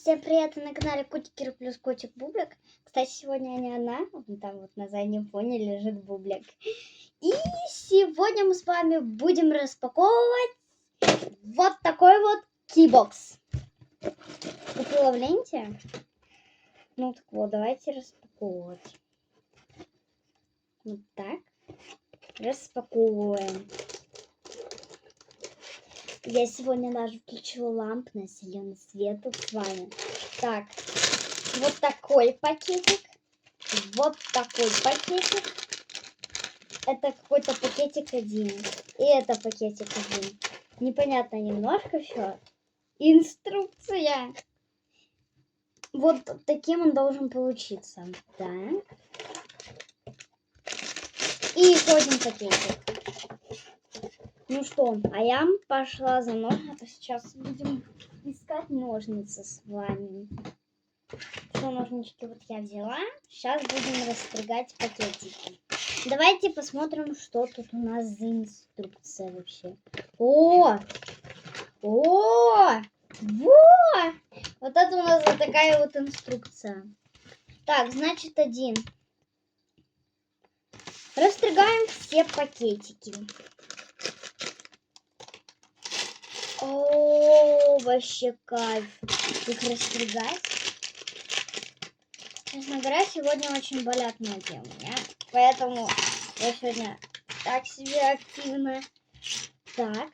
Всем привет, на канале Котикер плюс Котик Бублик. Кстати, сегодня я не одна, вон там вот на заднем фоне лежит Бублик. И сегодня мы с вами будем распаковывать вот такой вот кейбокс. Купила в ленте. Ну так вот, давайте распаковывать. Вот так. Распаковываем. Я сегодня даже включила лампу на зеленый свет тут с вами. Так, вот такой пакетик. Вот такой пакетик. Это какой-то пакетик один. И это пакетик один. Непонятно немножко все. Инструкция. Вот таким он должен получиться. Так. И еще один пакетик. Ну что, а я пошла за ножницами. Сейчас будем искать ножницы с вами. Все, ножнички вот я взяла. Сейчас будем распрягать пакетики. Давайте посмотрим, что тут у нас за инструкция вообще. О! Во! Вот это у нас вот такая вот инструкция. Так, значит, один. Растригаем все пакетики. О, вообще кайф. Их растригать. Честно говоря, сегодня очень болят ноги у меня. Поэтому я сегодня так себе активно. Так,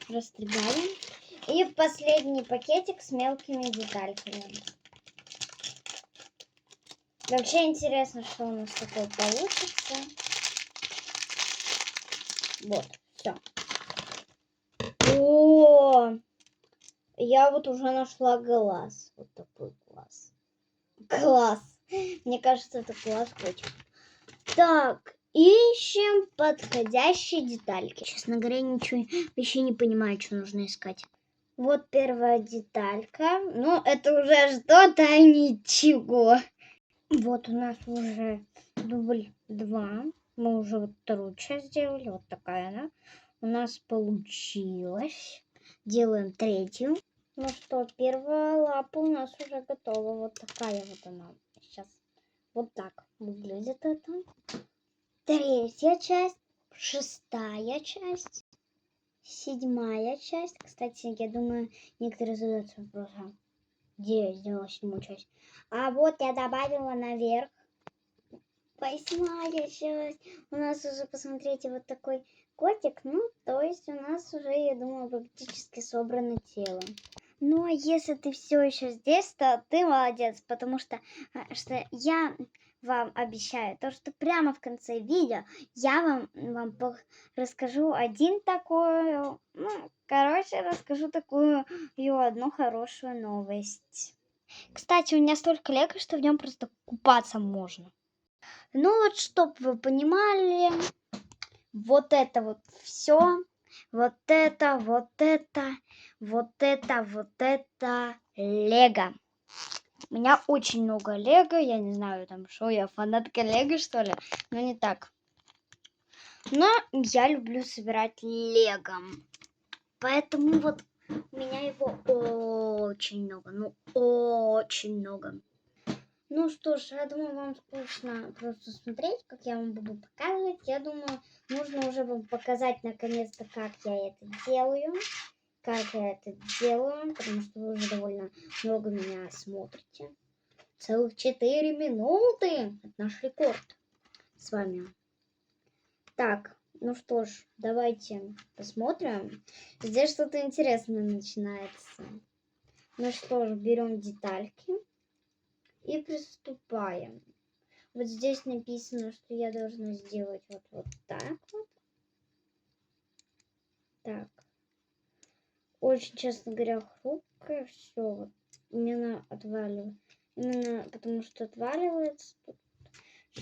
растригаем. И последний пакетик с мелкими детальками. Вообще интересно, что у нас такое получится. Вот, все. О, я вот уже нашла глаз. Вот такой глаз. Класс. Мне кажется, это класс котик. Так, ищем подходящие детальки. Честно говоря, ничего вообще не понимаю, что нужно искать. Вот первая деталька. Ну, это уже что-то, а ничего. Вот у нас уже дубль 2. Мы уже вот вторую часть сделали. Вот такая она. У нас получилось. Делаем третью. Ну что, первая лапа у нас уже готова. Вот такая вот она. Сейчас вот так выглядит это. Третья часть. Шестая часть. Седьмая часть. Кстати, я думаю, некоторые задаются вопросом, где я сделала седьмую часть. А вот я добавила наверх. Восьмая часть. У нас уже, посмотрите, вот такой котик. Ну, то есть у нас уже, я думаю, практически собрано тело. Ну, а если ты все еще здесь, то ты молодец, потому что я вам обещаю, то, что прямо в конце видео я вам расскажу один такой, расскажу такую одну хорошую новость. Кстати, у меня столько лего, что в нем просто купаться можно. Ну вот, чтоб вы понимали, вот это вот все, вот это лего. У меня очень много лего, я не знаю, там что, я фанатка лего, что ли, но не так. Но я люблю собирать лего, поэтому вот у меня его очень много, ну очень много. Ну что ж, я думаю, вам скучно просто смотреть, как я вам буду показывать. Я думаю, нужно уже вам показать наконец-то, как я это делаю. Потому что вы уже довольно много меня смотрите. Целых 4 минуты. Это наш рекорд с вами. Так, ну что ж, давайте посмотрим. Здесь что-то интересное начинается. Ну что ж, берем детальки. И приступаем. Вот здесь написано, что я должна сделать вот так вот. Так. Очень, честно говоря, хрупкое все. Вот. Именно отваливается. Именно потому что отваливается.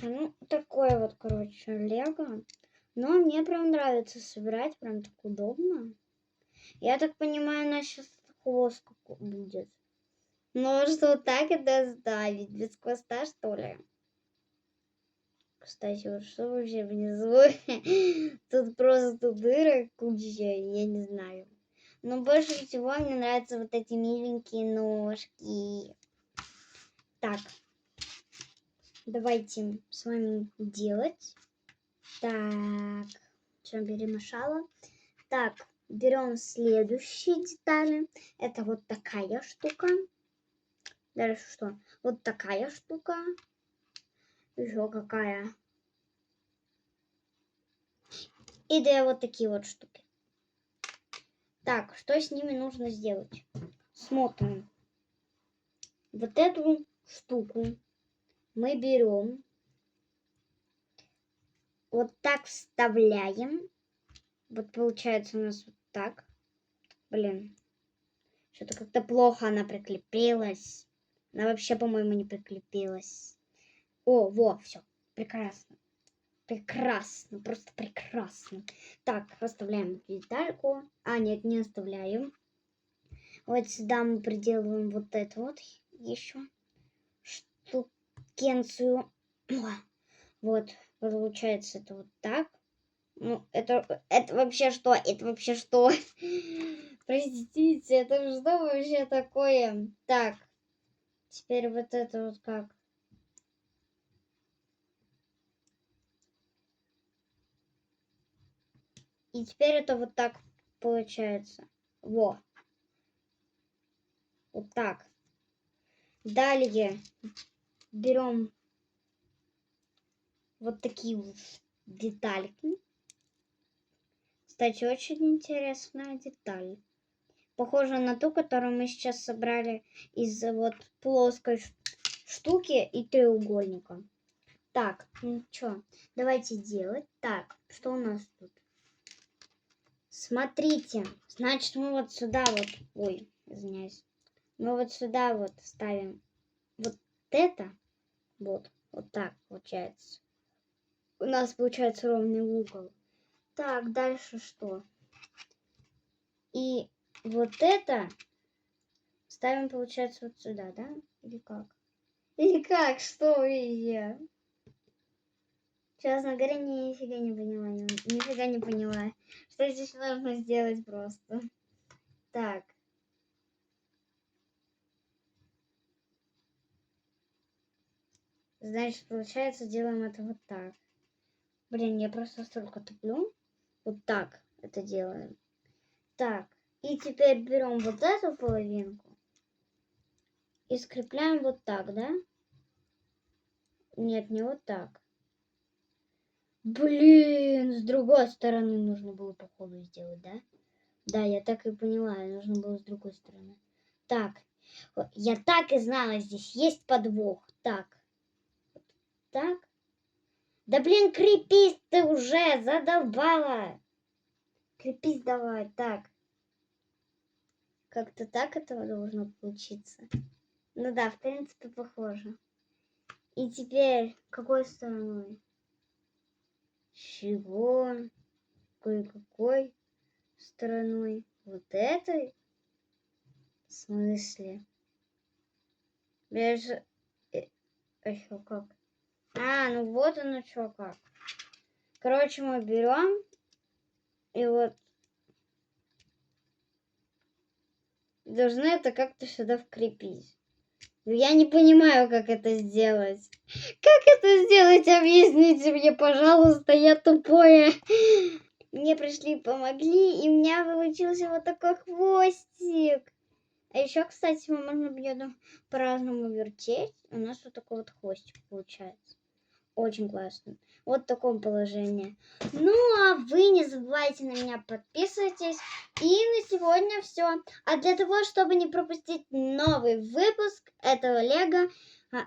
Ну, такое вот, короче, лего. Но мне прям нравится собирать. Прям так удобно. Я так понимаю, у нас сейчас хвост будет. Может вот так это ставить? Без хвоста, что ли? Кстати, вот что вообще внизу? Тут просто дырок куча, я не знаю. Но больше всего мне нравятся вот эти миленькие ножки. Так. Давайте с вами делать. Так. Все перемешала. Так. Берем следующие детали. Это вот такая штука. Дальше что? Вот такая штука. Еще какая. И да, вот такие вот штуки. Так, что с ними нужно сделать? Смотрим. Вот эту штуку мы берем. Вот так вставляем. Вот получается у нас вот так. Блин. Что-то как-то плохо она прикрепилась. Она вообще, по-моему, не прикрепилась. О, во, все. Прекрасно. Прекрасно. Просто прекрасно. Так, оставляем детальку. А, нет, не оставляем. Вот сюда мы приделываем вот это вот еще штукенцию. Вот, получается это вот так. Ну, это вообще что? Это вообще что? Простите, это что вообще такое? Так, теперь вот это вот как? И теперь это вот так получается. Во. Вот так. Далее берем вот такие вот детальки. Кстати, очень интересная деталь. Похожа на ту, которую мы сейчас собрали из вот плоской штуки и треугольника. Так, ну что, давайте делать. Так, что у нас тут? Смотрите, значит, мы вот сюда вот, ой, извиняюсь, мы вот сюда вот ставим вот это, вот так получается. У нас получается ровный угол. Так, дальше что? И вот это ставим, получается, вот сюда, да? Или как? Или как? Что я? Честно говоря, нифига не поняла. Нифига не поняла. Что здесь нужно сделать просто? Так. Значит, получается, делаем это вот так. Блин, я просто столько туплю. Вот так это делаем. Так. И теперь берем вот эту половинку и скрепляем вот так, да? Нет, не вот так. Блин, с другой стороны нужно было, походу, сделать, да? Да, я так и поняла, нужно было с другой стороны. Так, я так и знала, здесь есть подвох. Так, так. Да блин, крепись ты уже, задолбала. Крепись давай, так. Как-то так этого должно получиться. Ну да, в принципе, похоже. И теперь, какой стороной? Чего? Какой стороной? Вот этой? В смысле? Я же... Еще как? А, ну вот оно что как. Короче, мы берем и вот должны это как-то сюда вкрепить. Но я не понимаю, как это сделать. Как это сделать? Объясните мне, пожалуйста, я тупое. Мне пришли, помогли, и у меня получился вот такой хвостик. А еще, кстати, мы можно где-то по-разному вертеть. У нас вот такой вот хвостик получается. Очень классно. Вот в таком положении. Ну, а вы не забывайте на меня подписывайтесь. И на сегодня все. А для того, чтобы не пропустить новый выпуск этого Лего,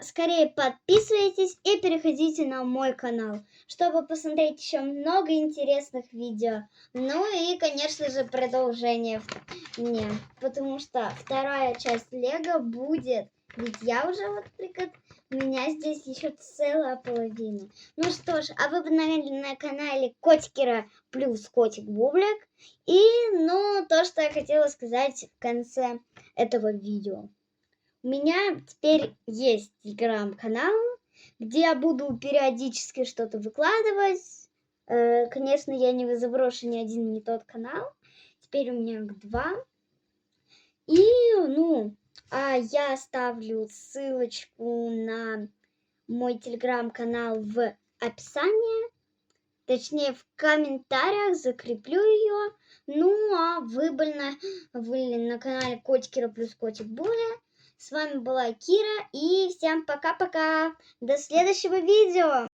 скорее подписывайтесь и переходите на мой канал, чтобы посмотреть еще много интересных видео. Ну и, конечно же, продолжение мне. Потому что вторая часть Лего будет. Ведь я уже вот у меня здесь еще целая половина. Ну что ж, а вы на канале Котикера плюс Котик Бублик. И, ну, то, что я хотела сказать в конце этого видео. У меня теперь есть телеграм-канал, где я буду периодически что-то выкладывать. Конечно, я не заброшу ни один, ни тот канал. Теперь у меня их 2. И, я оставлю ссылочку на мой телеграм-канал в описании. Точнее, в комментариях закреплю ее. А вы были на канале Котикера плюс Котик Буля. С вами была Кира. И всем пока-пока. До следующего видео.